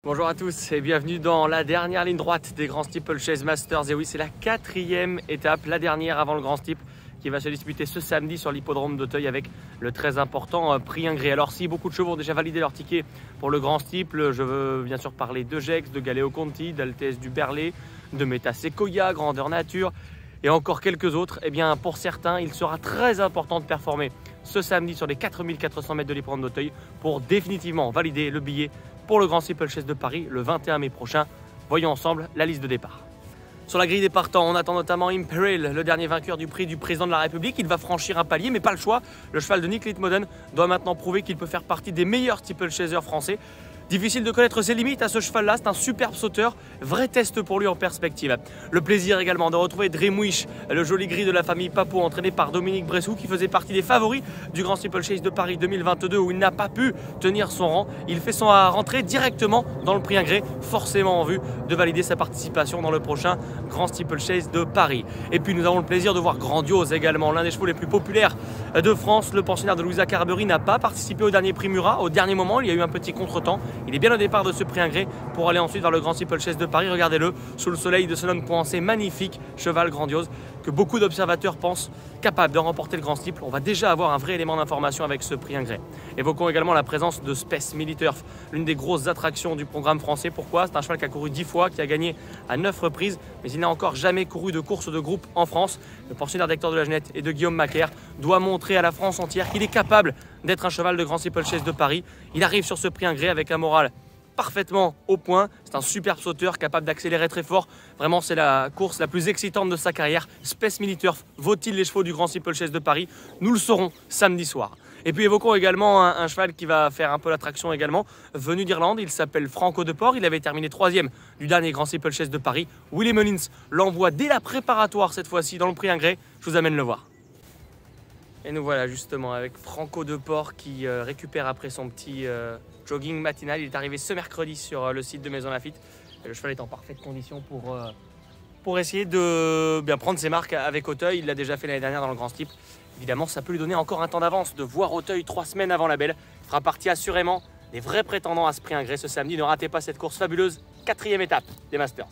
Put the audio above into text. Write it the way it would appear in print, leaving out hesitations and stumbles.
Bonjour à tous et bienvenue dans la dernière ligne droite des Grand Steeplechase Masters. Et oui, c'est la 4e étape, la dernière avant le Grand Steeple, qui va se disputer ce samedi sur l'hippodrome d'Auteuil avec le très important prix Ingré. Alors si beaucoup de chevaux ont déjà validé leur ticket pour le Grand Steeple, je veux bien sûr parler de Gex, de Galeo Conti, d'Altesse du Berlay, de Meta Sequoia, Grandeur Nature et encore quelques autres. Eh bien pour certains, il sera très important de performer ce samedi sur les 4400 mètres de l'hippodrome d'Auteuil pour définitivement valider le billet pour le Grand Steeplechase de Paris le 21 mai prochain. Voyons ensemble la liste de départ. Sur la grille des partants, on attend notamment Imperial, le dernier vainqueur du prix du président de la République. Il va franchir un palier, mais pas le choix. Le cheval de Nick Litmoden doit maintenant prouver qu'il peut faire partie des meilleurs steeplechasers français. Difficile de connaître ses limites à ce cheval-là, c'est un superbe sauteur, vrai test pour lui en perspective. Le plaisir également de retrouver Dreamwish, le joli gris de la famille Papot, entraîné par Dominique Bressou, qui faisait partie des favoris du Grand Steeplechase de Paris 2022, où il n'a pas pu tenir son rang. Il fait son rentrée directement dans le prix Ingré, forcément en vue de valider sa participation dans le prochain Grand Steeplechase de Paris. Et puis nous avons le plaisir de voir Grandiose également, l'un des chevaux les plus populaires de France. Le pensionnaire de Louisa Carberry n'a pas participé au dernier prix Murat. Au dernier moment, il y a eu un petit contretemps. Il est bien au départ de ce prix Ingré pour aller ensuite vers le Grand Steeplechase de Paris. Regardez-le sous le soleil de Sonone-Poincé, magnifique cheval Grandiose que beaucoup d'observateurs pensent capable de remporter le Grand Steeple. On va déjà avoir un vrai élément d'information avec ce prix Ingré. Évoquons également la présence de Space Militurf, l'une des grosses attractions du programme français. Pourquoi? C'est un cheval qui a couru 10 fois, qui a gagné à 9 reprises, mais il n'a encore jamais couru de course de groupe en France. Le pensionnaire d'Hector de la Genette et de Guillaume Macaire doit montrer à la France entière qu'il est capable d'être un cheval de Grand Steeplechase de Paris. Il arrive sur ce prix Ingré avec un moral parfaitement au point. C'est un superbe sauteur capable d'accélérer très fort. Vraiment, c'est la course la plus excitante de sa carrière. Space Militurf vaut-il les chevaux du Grand Steeplechase de Paris? Nous le saurons samedi soir. Et puis évoquons également un cheval qui va faire un peu l'attraction également, venu d'Irlande. Il s'appelle Franco de Port. Il avait terminé 3e du dernier Grand Steeplechase de Paris. Willie Mullins l'envoie dès la préparatoire cette fois-ci dans le prix Ingré. Je vous amène le voir. Et nous voilà justement avec Franco de Port qui récupère après son petit jogging matinal. Il est arrivé ce mercredi sur le site de Maison Lafitte. Et le cheval est en parfaite condition pour essayer de bien prendre ses marques avec Auteuil. Il l'a déjà fait l'année dernière dans le Grand Steeple. Évidemment, ça peut lui donner encore un temps d'avance de voir Auteuil 3 semaines avant la belle. Il fera partie assurément des vrais prétendants à ce prix Ingré ce samedi. Ne ratez pas cette course fabuleuse, 4e étape des Masters.